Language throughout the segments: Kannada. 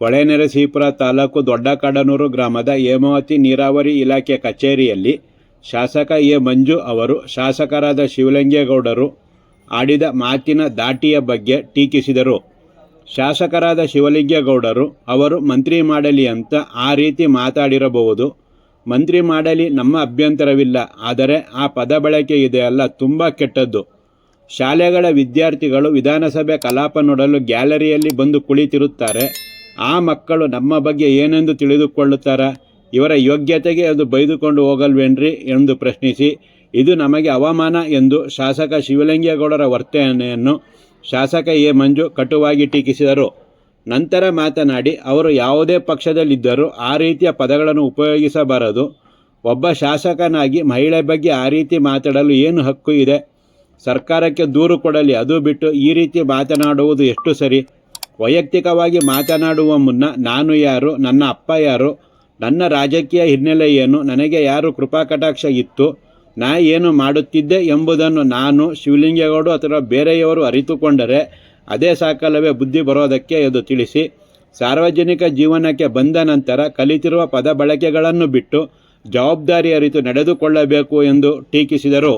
ಹೊಳೆನರಸೀಪುರ ತಾಲೂಕು ದೊಡ್ಡಕಾಡನೂರು ಗ್ರಾಮದ ಹೇಮಾವತಿ ನೀರಾವರಿ ಇಲಾಖೆ ಕಚೇರಿಯಲ್ಲಿ ಶಾಸಕ ಎ. ಮಂಜು ಅವರು ಶಾಸಕರಾದ ಶಿವಲಿಂಗೇಗೌಡರು ಆಡಿದ ಮಾತಿನ ಧಾಟಿಯ ಬಗ್ಗೆ ಟೀಕಿಸಿದರು. ಶಾಸಕರಾದ ಶಿವಲಿಂಗೇಗೌಡರು ಅವರು ಮಂತ್ರಿ ಮಾಡಲಿ ಅಂತ ಆ ರೀತಿ ಮಾತಾಡಿರಬಹುದು. ಮಂತ್ರಿ ಮಾಡಲಿ, ನಮ್ಮ ಅಭ್ಯಂತರವಿಲ್ಲ. ಆದರೆ ಆ ಪದ ಬಳಕೆ ಇದೆಯಲ್ಲ, ತುಂಬ ಕೆಟ್ಟದ್ದು. ಶಾಲೆಗಳ ವಿದ್ಯಾರ್ಥಿಗಳು ವಿಧಾನಸಭೆ ಕಲಾಪ ನೋಡಲು ಗ್ಯಾಲರಿಯಲ್ಲಿ ಬಂದು ಕುಳಿತಿರುತ್ತಾರೆ. ಆ ಮಕ್ಕಳು ನಮ್ಮ ಬಗ್ಗೆ ಏನೆಂದು ತಿಳಿದುಕೊಳ್ಳುತ್ತಾರೆ? ಇವರ ಯೋಗ್ಯತೆಗೆ ಅದು ಬೈದುಕೊಂಡು ಹೋಗಲ್ವೇನ್ರಿ ಎಂದು ಪ್ರಶ್ನಿಸಿ, ಇದು ನಮಗೆ ಅವಮಾನ ಎಂದು ಶಾಸಕ ಶಿವಲಿಂಗೇಗೌಡರ ವರ್ತನೆಯನ್ನು ಶಾಸಕ ಎ. ಮಂಜು ಕಟುವಾಗಿ ಟೀಕಿಸಿದರು. ನಂತರ ಮಾತನಾಡಿ, ಅವರು ಯಾವುದೇ ಪಕ್ಷದಲ್ಲಿದ್ದರೂ ಆ ರೀತಿಯ ಪದಗಳನ್ನು ಉಪಯೋಗಿಸಬಾರದು. ಒಬ್ಬ ಶಾಸಕನಾಗಿ ಮಹಿಳೆ ಬಗ್ಗೆ ಆ ರೀತಿ ಮಾತಾಡಲು ಏನು ಹಕ್ಕು ಇದೆ? ಸರ್ಕಾರಕ್ಕೆ ದೂರು ಕೊಡಲಿ. ಅದು ಬಿಟ್ಟು ಈ ರೀತಿ ಮಾತನಾಡುವುದು ಎಷ್ಟು ಸರಿ? ವೈಯಕ್ತಿಕವಾಗಿ ಮಾತನಾಡುವ ಮುನ್ನ ನಾನು ಯಾರು, ನನ್ನ ಅಪ್ಪ ಯಾರು, ನನ್ನ ರಾಜಕೀಯ ಹಿನ್ನೆಲೆ ಏನು, ನನಗೆ ಯಾರು ಕೃಪಾ ಕಟಾಕ್ಷ ಇತ್ತು, ನಾ ಏನು ಮಾಡುತ್ತಿದ್ದೆ ಎಂಬುದನ್ನು ನಾನು, ಶಿವಲಿಂಗೇಗೌಡ ಅಥವಾ ಬೇರೆಯವರು ಅರಿತುಕೊಂಡರೆ ಅದೇ ಸಾಕಲ್ಲವೇ ಬುದ್ಧಿ ಬರೋದಕ್ಕೆ ಎಂದು ತಿಳಿಸಿ, ಸಾರ್ವಜನಿಕ ಜೀವನಕ್ಕೆ ಬಂದ ನಂತರ ಕಲಿತಿರುವ ಪದ ಬಳಕೆಗಳನ್ನು ಬಿಟ್ಟು ಜವಾಬ್ದಾರಿ ಅರಿತು ನಡೆದುಕೊಳ್ಳಬೇಕು ಎಂದು ಟೀಕಿಸಿದರು.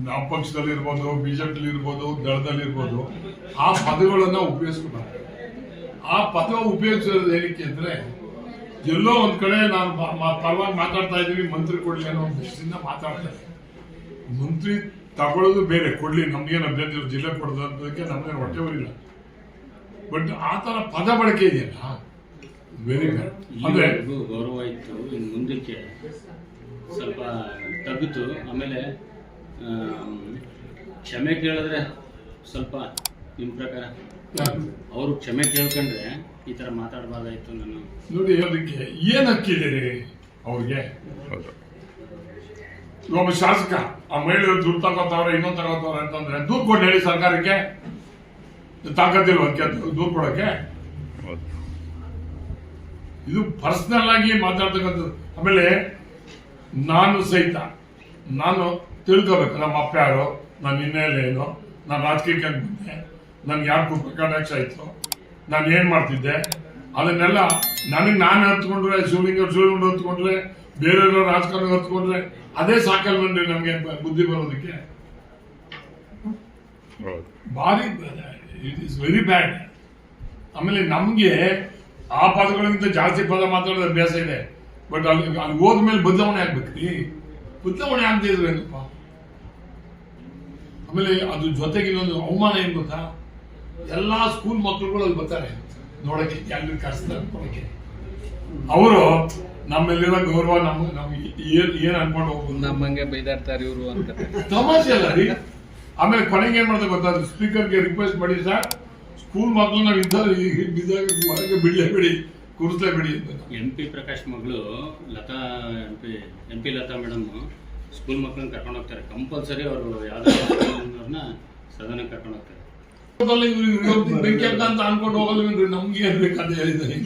ನಾವು ಪಕ್ಷದಲ್ಲಿರ್ಬೋದು, ಬಿಜೆಪಿಲಿರ್ಬೋದು, ದಳದಲ್ಲಿರ್ಬೋದು, ಆ ಪದಗಳನ್ನು ಉಪಯೋಗಿಸ್ಕೊಬಾರ್ದು. ಆ ಪದ ಉಪಯೋಗಿಸೋದು ಏನಕ್ಕೆ ಅಂದ್ರೆ, ಎಲ್ಲೋ ಒಂದ್ ಕಡೆ ನಾನು ಪರವಾಗಿ ಮಾತಾಡ್ತಾ ಇದ್ದೀವಿ, ಮಂತ್ರಿ ಕೊಡ್ಲಿ ಅನ್ನೋ ದೃಷ್ಟಿಯಿಂದ ಮಾತಾಡ್ತಾರೆ. ಮಂತ್ರಿ ತಗೊಳ್ಳೋದು ಬೇರೆ, ಕೊಡ್ಲಿ, ನಮ್ಗೇನು ಅಭ್ಯರ್ಥಿ ಜಿಲ್ಲೆ ಕೊಡೋದಕ್ಕೆ ನಮ್ಗೇನು ಹೊಟ್ಟೆ ಬರಿಲ್ಲ. ಬಟ್ ಆ ತರ ಪದ ಬಳಕೆ ಇದೆಯಲ್ಲ, ವೆರಿ ಬ್ಯಾಡ್. ಅಂದ್ರೆ ಗೌರವ ಇತ್ತು, ಇನ್ನು ಮುಂದಕ್ಕೆ ಸ್ವಲ್ಪ ತಗ್ಗಿತು. ಆಮೇಲೆ ಕ್ಷಮೆ ಕೇಳಿದ್ರೆ ಸ್ವಲ್ಪ ನಿಮ್ಮ ಪ್ರಕಾರ ಅವರು ಕ್ಷಮೆ ಕೇಳ್ಕೊಂಡ್ರೆ ಈ ತರ ಮಾತಾಡಬಾರ್ದಾಯ್ತು. ನಾನು ನೋಡಿ, ಅದಕ್ಕೆ ಏನ್ ಹಕ್ಕಿದೆ ಅವ್ರಿಗೆ? ಒಬ್ಬ ಶಾಸಕ ಆ ಮಹಿಳೆಯರು ದುಡ್ಡು ತಗೋತಾವ್ರೆ, ಇನ್ನೊಂದು ತಗೋತಾವ್ರೆ ಅಂತಂದ್ರೆ ದೂರು ಕೊಟ್ಟು ಹೇಳಿ ಸರ್ಕಾರಕ್ಕೆ. ತಾಕತ್ತಿಲ್ವ ಅದಕ್ಕೆ ದೂರು ಕೊಡಕ್ಕೆ? ಇದು ಪರ್ಸನಲ್ ಆಗಿ ಮಾತಾಡ್ತಕ್ಕಂಥದ್ದು. ಆಮೇಲೆ ನಾನು ಸಹಿತ ನಾನು ತಿಳ್ಕೋಬೇಕು, ನಮ್ಮ ಅಪ್ಪ ಯಾರು, ನನ್ನ ಹಿನ್ನೆಲೆ ಏನು, ನಾನು ರಾಜಕೀಯಕ್ಕೆ ಬಂದೆ, ನನ್ಗೆ ಯಾರು ಕಟಾಕ್ಷ ಆಯ್ತು, ನಾನು ಏನ್ ಮಾಡ್ತಿದ್ದೆ, ಅದನ್ನೆಲ್ಲ ನನಗೆ ನಾನು ಹತ್ಕೊಂಡ್ರೆ, ಶಿವಲಿಂಗೇಗೌಡ ಹತ್ಕೊಂಡ್ರೆ, ಬೇರೆಯವರು ರಾಜಕಾರಣ ಹತ್ಕೊಂಡ್ರೆ ಅದೇ ಸಾಕಲ್ವನ್ರಿ ನಮ್ಗೆ ಬುದ್ಧಿ ಬರೋದಕ್ಕೆ? ಭಾರಿ ಇಟ್ ಈಸ್ ವೆರಿ ಬ್ಯಾಡ್. ಆಮೇಲೆ ನಮ್ಗೆ ಆ ಪದಗಳಿಗಿಂತ ಜಾಸ್ತಿ ಪದ ಮಾತಾಡೋದು ಅಭ್ಯಾಸ ಇದೆ. ಬಟ್ ಅಲ್ಲಿ ಹೋದ್ಮೇಲೆ ಬದಲಾವಣೆ ಆಗ್ಬೇಕ್ರಿ. ಬದಲಾವಣೆ ಆಗದೆ ಇದ್ರೆ ಏನಪ್ಪ? ಆಮೇಲೆ ಅದ್ರ ಜೊತೆಗೆ ಇನ್ನೊಂದು ಅವಮಾನ ಏನ್ ಗೊತ್ತಾ? ಎಲ್ಲಾ ಸ್ಕೂಲ್ ಮಕ್ಕಳುಗಳು ಅಲ್ಲಿ ಬರ್ತಾರೆ ನೋಡಕ್ಕೆ, ಕ್ಯಾಲರಿ ಕರ್ಸ್ತಾರೆ. ಅವರು ನಮ್ಮೆಲ್ಲಿರೋ ಗೌರವ ನಮ್ಗೆ ಏನ್ ಅನ್ಕೊಂಡು ಹೋಗ್ಬೋದು, ನಮ್ಮಂಗೆ ಬೈದಾಡ್ತಾರೆ ಇವರು ಅಂತ ತಮಾಷೆ ಅಲ್ಲ ರೀ. ಆಮೇಲೆ ಕೊನೆಗೆ ಏನ್ ಮಾಡ್ತಾರೆ ಗೊತ್ತಾ? ಸ್ಪೀಕರ್ಗೆ ರಿಕ್ವೆಸ್ಟ್ ಮಾಡಿ, ಸರ್ ಸ್ಕೂಲ್ ಮಕ್ಕಳು ನಾವು ಬಿದ್ದಾಗ ಹೊರಗೆ ಬಿಡ್ಲೇಬೇಡಿ, ಕೂರಿಸ್ಲೇಬೇಡಿ ಅಂತ. MP ಪ್ರಕಾಶ್ ಮಗಳು Lata, MP Lata madam school ಮಕ್ಕಳನ್ನ ಕರ್ಕೊಂಡು ಹೋಗ್ತಾರೆ. ಕಂಪಲ್ಸರಿ ಅವರು ಯಾವ್ದಾವ್ರನ್ನ ಸದನಕ್ಕೆ ಕರ್ಕೊಂಡು ಹೋಗ್ತಾರೆ. ಬೆಂಕಿ ಅಂತ ಅನ್ಕೊಂಡು ಹೋಗಲ್ವೇನ್ರಿ? ನಮ್ಗೆ ಏನ್ ಬೇಕಾದ ಹೇಳಿದ್ರೆ